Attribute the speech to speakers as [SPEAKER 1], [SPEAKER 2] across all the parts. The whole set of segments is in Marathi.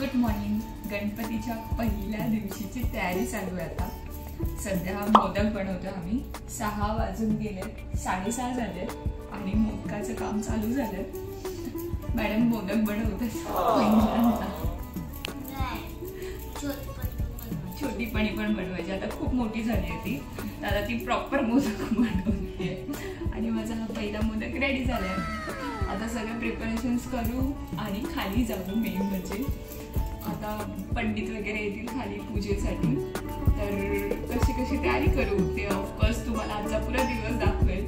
[SPEAKER 1] Good morning. गणपतीच्या पहिल्या दिवशीची तयारी चालू आहे. आता सध्या मोदक बनवतो आम्ही. 6 वाजून गेले, 6:30 झाले आणि मोदकाचं काम चालू झालं. मॅडम मोदक बनवतात. छोटी पणी पण बनवायची. आता खूप मोठी झाली आहे ती, तर आता ती प्रॉपर मोदक बनवते आणि माझा हा पहिला मोदक रेडी झालाय. आता सगळे प्रिपरेशन्स करू आणि खाली जाऊ. मेन म्हणजे आता पंडित वगैरे येतील खाली पूजेसाठी, तर कशी कशी तयारी करू ते ऑफकोर्स तुम्हाला आजचा पुरा दिवस दाखवेल.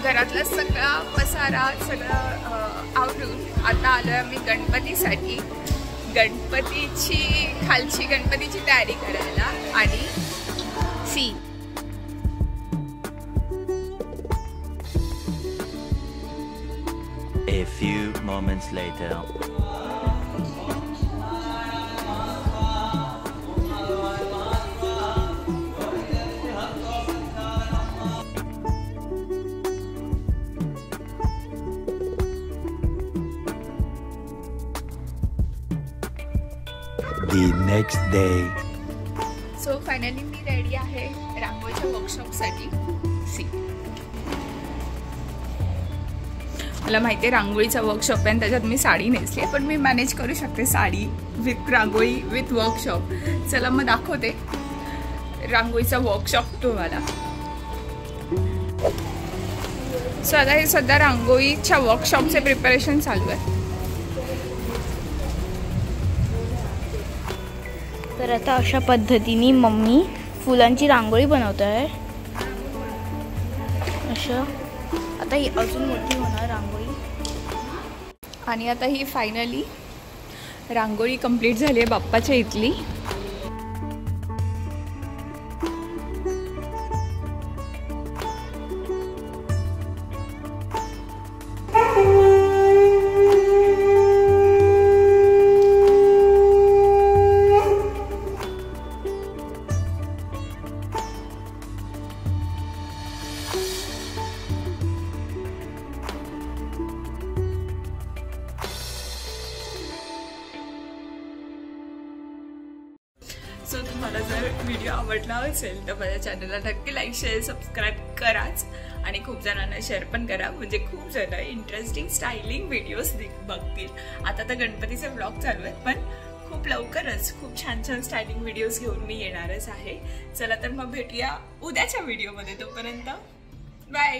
[SPEAKER 1] घरातला सगळा पसारा सगळं आवरून आता आलोय आम्ही गणपतीसाठी. गणपतीची खालची गणपतीची तयारी करायला. आणि सी
[SPEAKER 2] A few moments later. The next day.
[SPEAKER 1] So finally मी रेडी आहे रांगोळीच्या वर्कशॉपसाठी. सी मला माहिती आहे रांगोळीचा वर्कशॉप आहे आणि त्याच्यात मी साडी नेसली, पण मी मॅनेज करू शकते sari with rangoli with workshop. चला मग दाखवते रांगोळीचा वर्कशॉप तुम्हाला. सो आता हे सध्या रांगोळीच्या वर्कशॉपचे प्रिपरेशन चालू आहे.
[SPEAKER 3] तर आता अशा पद्धतीने मम्मी फुलांची रांगोळी बनवत आहे. अशा आता ही अजून मोठी होणार रांगोळी.
[SPEAKER 1] आणि आता ही फायनली रांगोळी कंप्लीट झाली आहे बाप्पाच्या इथली. सो तुम्हाला जर व्हिडिओ आवडला असेल तर माझ्या चॅनलला नक्की लाईक शेअर सबस्क्राईब कराच आणि खूप जणांना शेअर पण करा, म्हणजे खूप जण इंटरेस्टिंग स्टायलिंग व्हिडिओज बघतील. आता तर गणपतीचे व्लॉग चालू आहेत, पण खूप लवकरच खूप छान छान स्टायलिंग व्हिडिओज घेऊन मी येणारच आहे. चला तर मग भेटूया उद्याच्या व्हिडिओमध्ये. तोपर्यंत बाय.